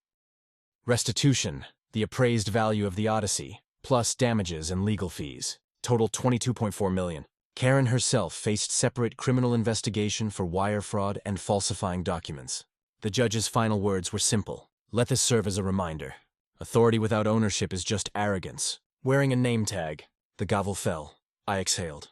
restitution, the appraised value of the Odyssey, plus damages and legal fees. Total $22.4 million. Karen herself faced separate criminal investigation for wire fraud and falsifying documents. The judge's final words were simple. Let this serve as a reminder. Authority without ownership is just arrogance. Wearing a name tag. The gavel fell. I exhaled.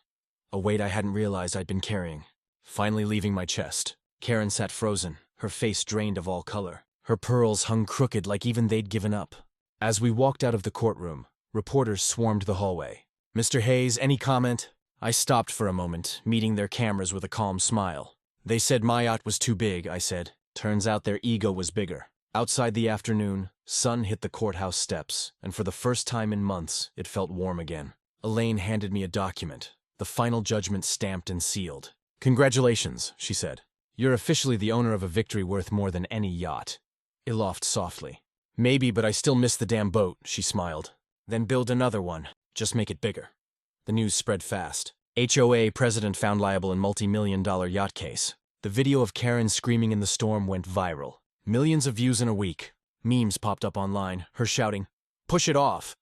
A weight I hadn't realized I'd been carrying. Finally leaving my chest. Karen sat frozen, her face drained of all color. Her pearls hung crooked like even they'd given up. As we walked out of the courtroom, reporters swarmed the hallway. Mr. Hayes, any comment? I stopped for a moment, meeting their cameras with a calm smile. They said my yacht was too big, I said. Turns out their ego was bigger. Outside the afternoon, sun hit the courthouse steps, and for the first time in months, it felt warm again. Elaine handed me a document, the final judgment stamped and sealed. Congratulations, she said. You're officially the owner of a victory worth more than any yacht. It laughed softly. Maybe, but I still miss the damn boat, she smiled. Then build another one. Just make it bigger. The news spread fast. HOA president found liable in multi-million-dollar yacht case. The video of Karen screaming in the storm went viral. Millions of views in a week. Memes popped up online, her shouting, "Push it off!"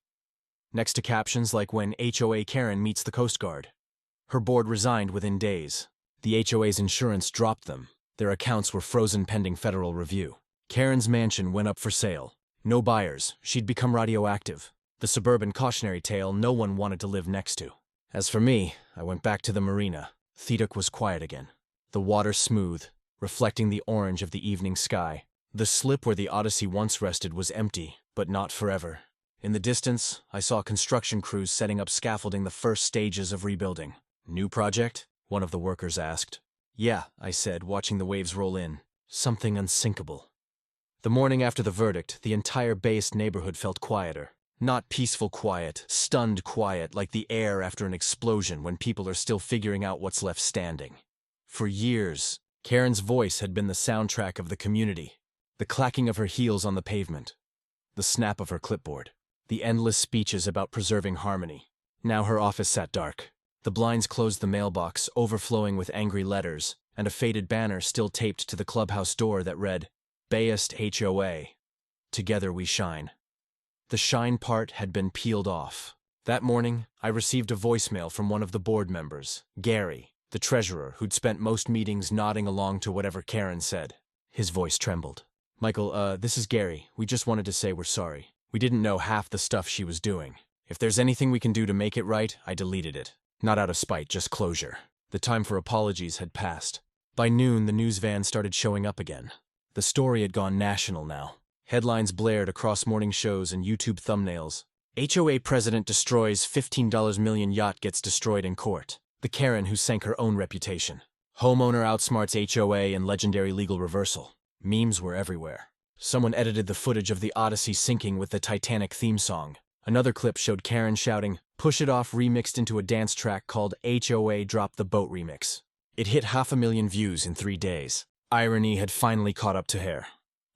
Next to captions like when HOA Karen meets the Coast Guard. Her board resigned within days. The HOA's insurance dropped them. Their accounts were frozen pending federal review. Karen's mansion went up for sale. No buyers. She'd become radioactive. The suburban cautionary tale no one wanted to live next to. As for me, I went back to the marina. Theodok was quiet again. The water smooth, reflecting the orange of the evening sky. The slip where the Odyssey once rested was empty, but not forever. In the distance, I saw construction crews setting up scaffolding the first stages of rebuilding. New project? One of the workers asked. Yeah, I said, watching the waves roll in. Something unsinkable. The morning after the verdict, the entire Bayest neighborhood felt quieter. Not peaceful quiet, stunned quiet like the air after an explosion when people are still figuring out what's left standing. For years, Karen's voice had been the soundtrack of the community. The clacking of her heels on the pavement. The snap of her clipboard. The endless speeches about preserving harmony. Now her office sat dark. The blinds closed the mailbox, overflowing with angry letters, and a faded banner still taped to the clubhouse door that read, Bayest HOA. Together we shine. The shine part had been peeled off. That morning, I received a voicemail from one of the board members, Gary, the treasurer who'd spent most meetings nodding along to whatever Karen said. His voice trembled. Michael, this is Gary. We just wanted to say we're sorry. We didn't know half the stuff she was doing. If there's anything we can do to make it right, I deleted it. Not out of spite, just closure. The time for apologies had passed. By noon, the news van started showing up again. The story had gone national now. Headlines blared across morning shows and YouTube thumbnails. HOA president destroys $15 million yacht gets destroyed in court. The Karen who sank her own reputation. Homeowner outsmarts HOA in legendary legal reversal. Memes were everywhere. Someone edited the footage of the Odyssey sinking with the Titanic theme song. Another clip showed Karen shouting, "Push It Off" remixed into a dance track called HOA Drop the Boat Remix. It hit 500,000 views in 3 days. Irony had finally caught up to hair.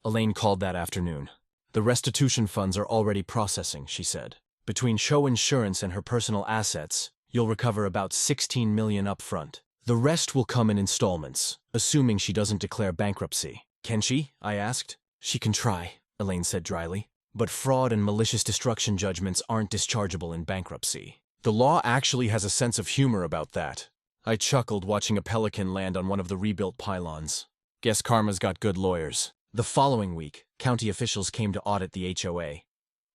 Elaine called that afternoon. The restitution funds are already processing, she said. Between show insurance and her personal assets, you'll recover about $16 million upfront. The rest will come in installments, assuming she doesn't declare bankruptcy. Can she? I asked. She can try, Elaine said dryly. But fraud and malicious destruction judgments aren't dischargeable in bankruptcy. The law actually has a sense of humor about that. I chuckled watching a pelican land on one of the rebuilt pylons. Guess karma's got good lawyers. The following week, county officials came to audit the HOA.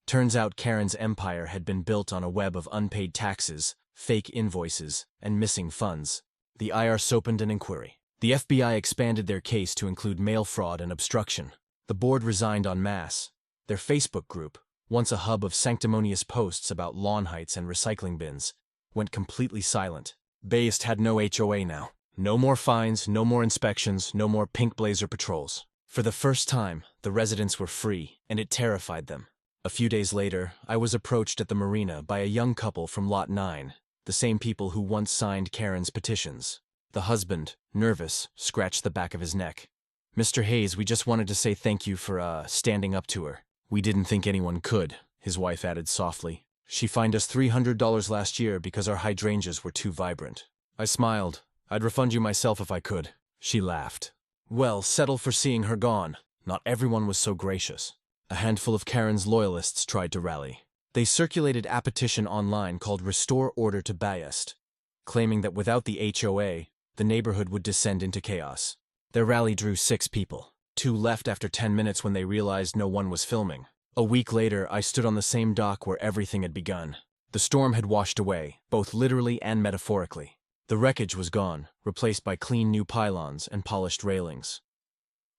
Turns out Karen's empire had been built on a web of unpaid taxes, fake invoices, and missing funds. The IRS opened an inquiry. The FBI expanded their case to include mail fraud and obstruction. The board resigned en masse. Their Facebook group, once a hub of sanctimonious posts about lawn heights and recycling bins, went completely silent. Bayest had no HOA now. No more fines, no more inspections, no more pink blazer patrols. For the first time, the residents were free, and it terrified them. A few days later, I was approached at the Marina by a young couple from Lot 9, the same people who once signed Karen's petitions. The husband, nervous, scratched the back of his neck. "Mr. Hayes, we just wanted to say thank you for, standing up to her. We didn't think anyone could," his wife added softly. "She fined us $300 last year because our hydrangeas were too vibrant." I smiled. "I'd refund you myself if I could." She laughed. Well, settle for seeing her gone. Not everyone was so gracious. A handful of Karen's loyalists tried to rally. They circulated a petition online called Restore Order to Bayest, claiming that without the HOA, the neighborhood would descend into chaos. Their rally drew 6 people. 2 left after 10 minutes when they realized no one was filming. A week later, I stood on the same dock where everything had begun. The storm had washed away, both literally and metaphorically. The wreckage was gone, replaced by clean new pylons and polished railings.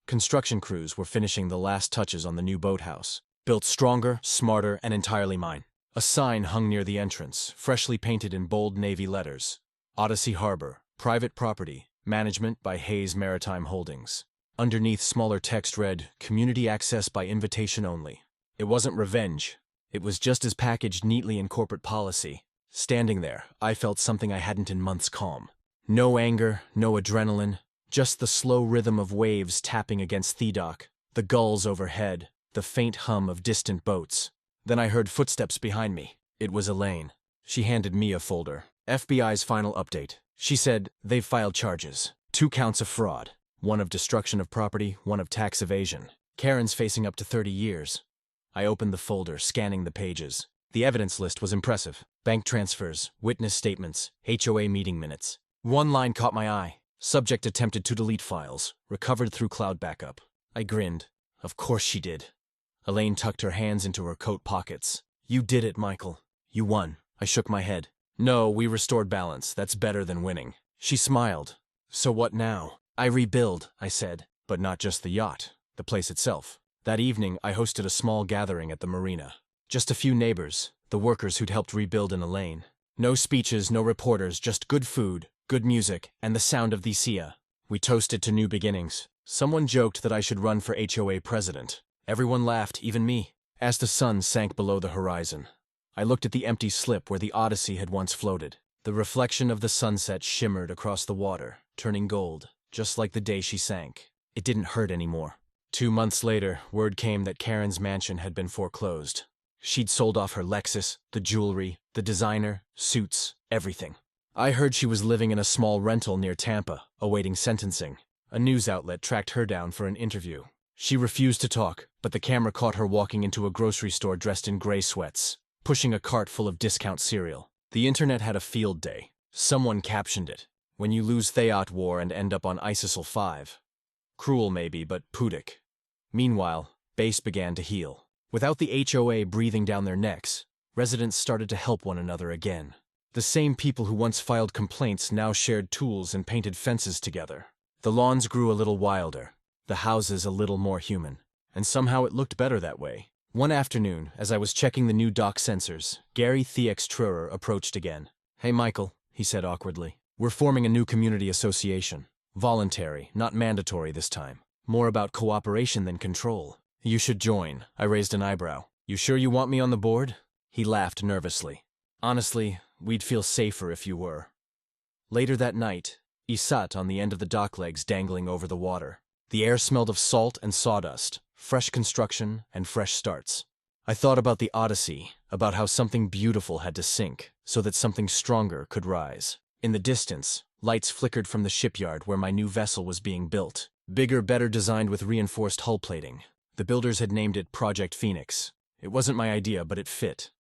Construction crews were finishing the last touches on the new boathouse. Built stronger, smarter, and entirely mine. A sign hung near the entrance, freshly painted in bold navy letters. Odyssey Harbor, private property, management by Hayes Maritime Holdings. Underneath, smaller text read, "Community access by invitation only." It wasn't revenge. It was just as packaged neatly in corporate policy. Standing there, I felt something I hadn't in months. Calm. No anger, no adrenaline, just the slow rhythm of waves tapping against the dock, the gulls overhead, the faint hum of distant boats. Then I heard footsteps behind me. It was Elaine. She handed me a folder. FBI's final update. She said, "They've filed charges. 2 counts of fraud. 1 of destruction of property, 1 of tax evasion. Karen's facing up to 30 years. I opened the folder, scanning the pages. The evidence list was impressive. Bank transfers, witness statements, HOA meeting minutes. One line caught my eye. Subject attempted to delete files, recovered through cloud backup. I grinned. Of course she did. Elaine tucked her hands into her coat pockets. "You did it, Michael. You won." I shook my head. "No, we restored balance. That's better than winning." She smiled. "So what now?" "I rebuild," I said. But not just the yacht, the place itself. That evening, I hosted a small gathering at the Marina. Just a few neighbors, the workers who'd helped rebuild in Elaine. No speeches, no reporters, just good food, good music, and the sound of the sea. We toasted to new beginnings. Someone joked that I should run for HOA president. Everyone laughed, even me. As the sun sank below the horizon, I looked at the empty slip where the Odyssey had once floated. The reflection of the sunset shimmered across the water, turning gold, just like the day she sank. It didn't hurt anymore. 2 months later, word came that Karen's mansion had been foreclosed. She'd sold off her Lexus, the jewelry, the designer, suits, everything. I heard she was living in a small rental near Tampa, awaiting sentencing. A news outlet tracked her down for an interview. She refused to talk, but the camera caught her walking into a grocery store dressed in gray sweats, pushing a cart full of discount cereal. The internet had a field day. Someone captioned it, "When you lose Yacht War and end up on ISIL 5. Cruel maybe, but pudic." Meanwhile, base began to heal. Without the HOA breathing down their necks, residents started to help one another again. The same people who once filed complaints now shared tools and painted fences together. The lawns grew a little wilder, the houses a little more human, and somehow it looked better that way. One afternoon, as I was checking the new dock sensors, Gary Thiex Trurer approached again. "Hey Michael," he said awkwardly. "We're forming a new community association. Voluntary, not mandatory this time. More about cooperation than control. You should join." I raised an eyebrow. "You sure you want me on the board?" He laughed nervously. "Honestly, we'd feel safer if you were." Later that night, he sat on the end of the dock legs dangling over the water. The air smelled of salt and sawdust, fresh construction and fresh starts. I thought about the Odyssey, about how something beautiful had to sink so that something stronger could rise. In the distance, lights flickered from the shipyard where my new vessel was being built. Bigger, better designed with reinforced hull plating. The builders had named it Project Phoenix. It wasn't my idea, but it fit.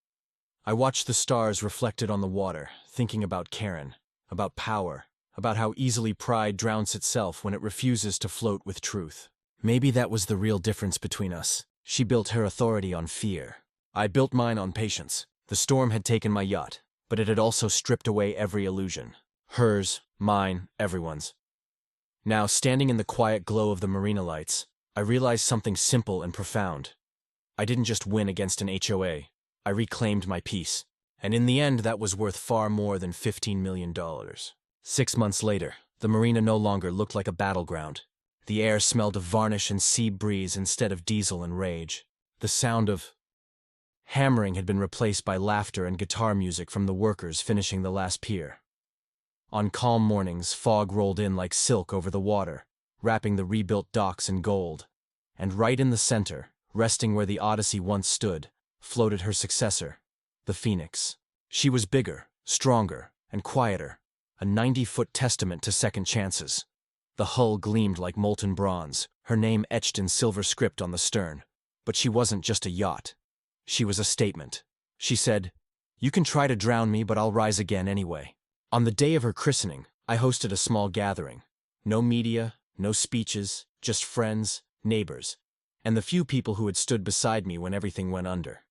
I watched the stars reflected on the water, thinking about Karen, about power, about how easily pride drowns itself when it refuses to float with truth. Maybe that was the real difference between us. She built her authority on fear. I built mine on patience. The storm had taken my yacht, but it had also stripped away every illusion. Hers, mine, everyone's. Now, standing in the quiet glow of the Marina lights, I realized something simple and profound. I didn't just win against an HOA. I reclaimed my peace. And in the end, that was worth far more than $15 million. 6 months later, the Marina no longer looked like a battleground. The air smelled of varnish and sea breeze instead of diesel and rage. The sound of hammering had been replaced by laughter and guitar music from the workers finishing the last pier. On calm mornings, fog rolled in like silk over the water, wrapping the rebuilt docks in gold. And right in the center, resting where the Odyssey once stood, floated her successor, the Phoenix. She was bigger, stronger, and quieter, a 90-foot testament to second chances. The hull gleamed like molten bronze, her name etched in silver script on the stern. But she wasn't just a yacht. She was a statement. She said, "You can try to drown me, but I'll rise again anyway." On the day of her christening, I hosted a small gathering. No media, no speeches, just friends, neighbors, and the few people who had stood beside me when everything went under.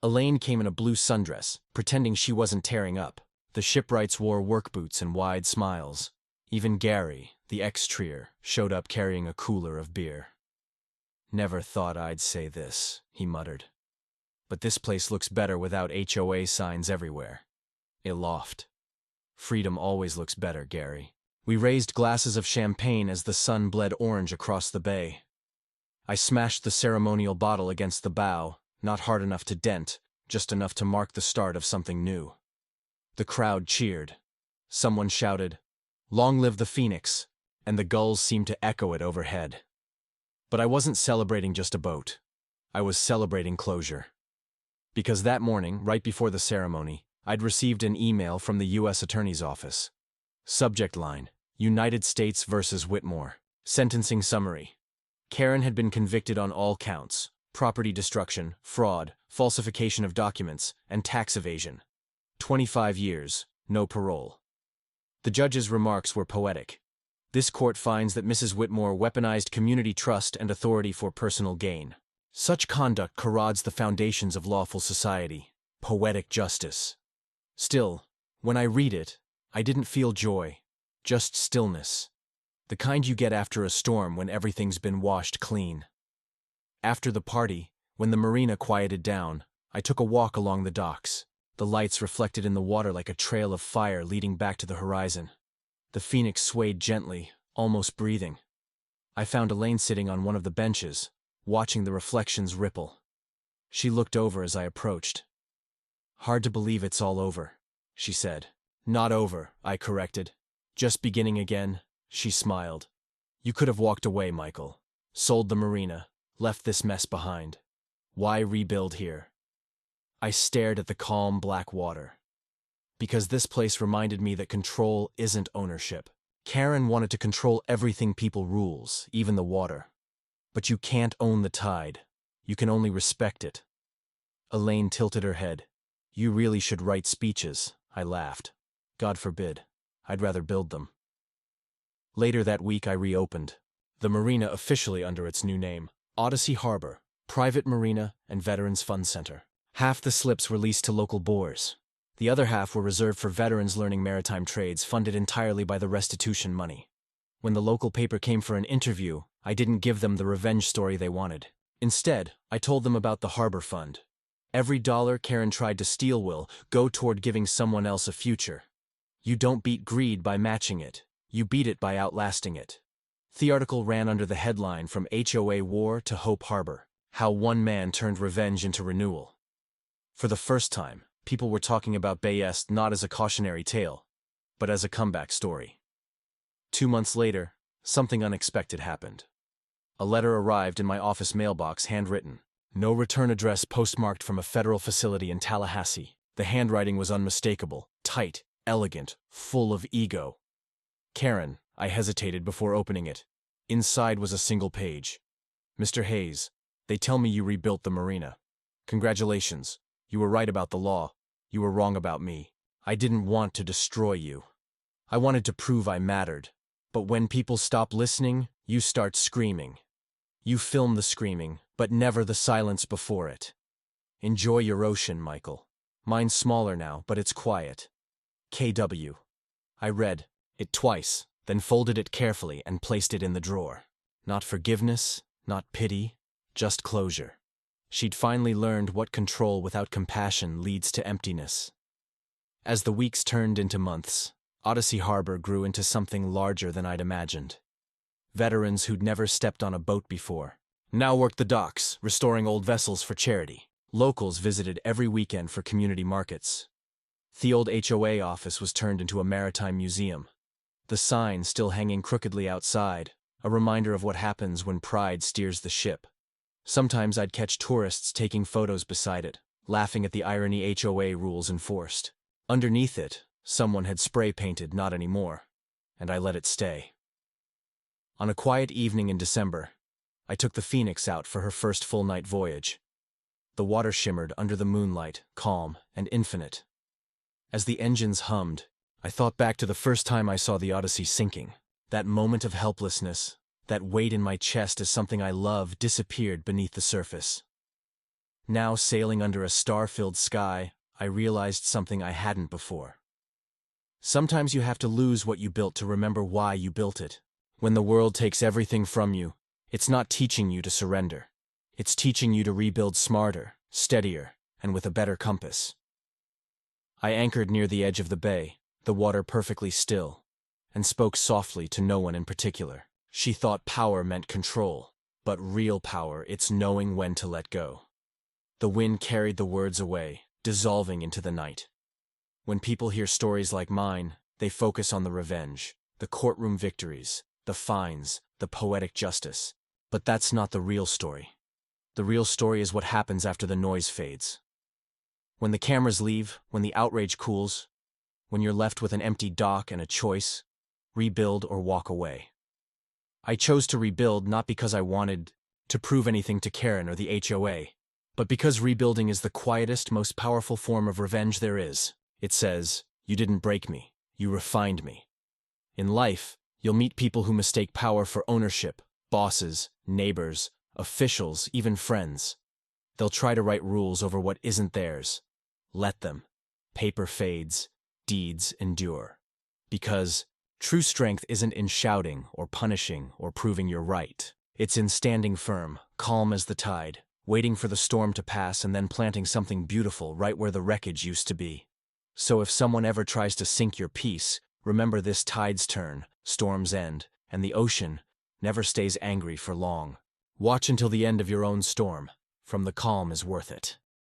Elaine came in a blue sundress, pretending she wasn't tearing up. The shipwrights wore work boots and wide smiles. Even Gary, the ex-trier, showed up carrying a cooler of beer. "Never thought I'd say this," he muttered. "But this place looks better without HOA signs everywhere." Aloft. "Freedom always looks better, Gary." We raised glasses of champagne as the sun bled orange across the bay. I smashed the ceremonial bottle against the bow, not hard enough to dent, just enough to mark the start of something new. The crowd cheered. Someone shouted, "Long live the Phoenix," and the gulls seemed to echo it overhead. But I wasn't celebrating just a boat. I was celebrating closure. Because that morning, right before the ceremony, I'd received an email from the U.S. Attorney's Office. Subject line, United States versus Whitmore. Sentencing summary. Karen had been convicted on all counts: property destruction, fraud, falsification of documents, and tax evasion. 25 years, no parole. The judge's remarks were poetic. "This court finds that Mrs. Whitmore weaponized community trust and authority for personal gain. Such conduct corrodes the foundations of lawful society." Poetic justice. Still, when I read it, I didn't feel joy, just stillness. The kind you get after a storm when everything's been washed clean. After the party, when the Marina quieted down, I took a walk along the docks. The lights reflected in the water like a trail of fire leading back to the horizon. The Phoenix swayed gently, almost breathing. I found Elaine sitting on one of the benches, watching the reflections ripple. She looked over as I approached. "Hard to believe it's all over," she said. "Not over," I corrected. "Just beginning again," she smiled. "You could have walked away, Michael. Sold the Marina, left this mess behind. Why rebuild here?" I stared at the calm black water. Because this place reminded me that control isn't ownership. Karen wanted to control everything people rules, even the water. But you can't own the tide. You can only respect it. Elaine tilted her head. You really should write speeches, I laughed. God forbid. I'd rather build them. Later that week I reopened. The Marina officially under its new name. Odyssey Harbor, Private Marina, and Veterans Fund Center. Half the slips were leased to local boors. The other half were reserved for veterans learning maritime trades, funded entirely by the restitution money. When the local paper came for an interview, I didn't give them the revenge story they wanted. Instead, I told them about the harbor fund. Every dollar Karen tried to steal will go toward giving someone else a future. You don't beat greed by matching it. You beat it by outlasting it. The article ran under the headline From HOA War to Hope Harbor, How One Man Turned Revenge into Renewal. For the first time, people were talking about Bay Est not as a cautionary tale, but as a comeback story. 2 months later, something unexpected happened. A letter arrived in my office mailbox, handwritten. No return address, postmarked from a federal facility in Tallahassee. The handwriting was unmistakable, tight, elegant, full of ego. Karen, I hesitated before opening it. Inside was a single page. Mr. Hayes, they tell me you rebuilt the Marina. Congratulations. You were right about the law. You were wrong about me. I didn't want to destroy you. I wanted to prove I mattered. But when people stop listening, you start screaming. You film the screaming, but never the silence before it. Enjoy your ocean, Michael. Mine's smaller now, but it's quiet. KW. I read it twice, then folded it carefully and placed it in the drawer. Not forgiveness, not pity, just closure. She'd finally learned what control without compassion leads to emptiness. As the weeks turned into months, Odyssey Harbor grew into something larger than I'd imagined. Veterans who'd never stepped on a boat before now worked the docks, restoring old vessels for charity. Locals visited every weekend for community markets. The old HOA office was turned into a maritime museum. The sign still hanging crookedly outside, a reminder of what happens when pride steers the ship. Sometimes I'd catch tourists taking photos beside it, laughing at the irony HOA rules enforced. Underneath it, someone had spray painted "Not anymore," and I let it stay. On a quiet evening in December, I took the Phoenix out for her first full night voyage. The water shimmered under the moonlight, calm and infinite. As the engines hummed, I thought back to the first time I saw the Odyssey sinking. That moment of helplessness, that weight in my chest as something I love disappeared beneath the surface. Now, sailing under a star-filled sky, I realized something I hadn't before. Sometimes you have to lose what you built to remember why you built it. When the world takes everything from you, it's not teaching you to surrender. It's teaching you to rebuild smarter, steadier, and with a better compass. I anchored near the edge of the bay, the water perfectly still, and spoke softly to no one in particular. She thought power meant control, but real power, it's knowing when to let go. The wind carried the words away, dissolving into the night. When people hear stories like mine, they focus on the revenge, the courtroom victories, the fines, the poetic justice. But that's not the real story. The real story is what happens after the noise fades. When the cameras leave, when the outrage cools, when you're left with an empty dock and a choice, rebuild or walk away. I chose to rebuild not because I wanted to prove anything to Karen or the HOA, but because rebuilding is the quietest, most powerful form of revenge there is. It says, you didn't break me, you refined me. In life, you'll meet people who mistake power for ownership, bosses, neighbors, officials, even friends. They'll try to write rules over what isn't theirs. Let them. Paper fades, deeds endure. Because true strength isn't in shouting or punishing or proving you're right. It's in standing firm, calm as the tide, waiting for the storm to pass and then planting something beautiful right where the wreckage used to be. So if someone ever tries to sink your peace, remember this: tides turn, storms end, and the ocean never stays angry for long. Watch until the end of your own storm. From the calm is worth it.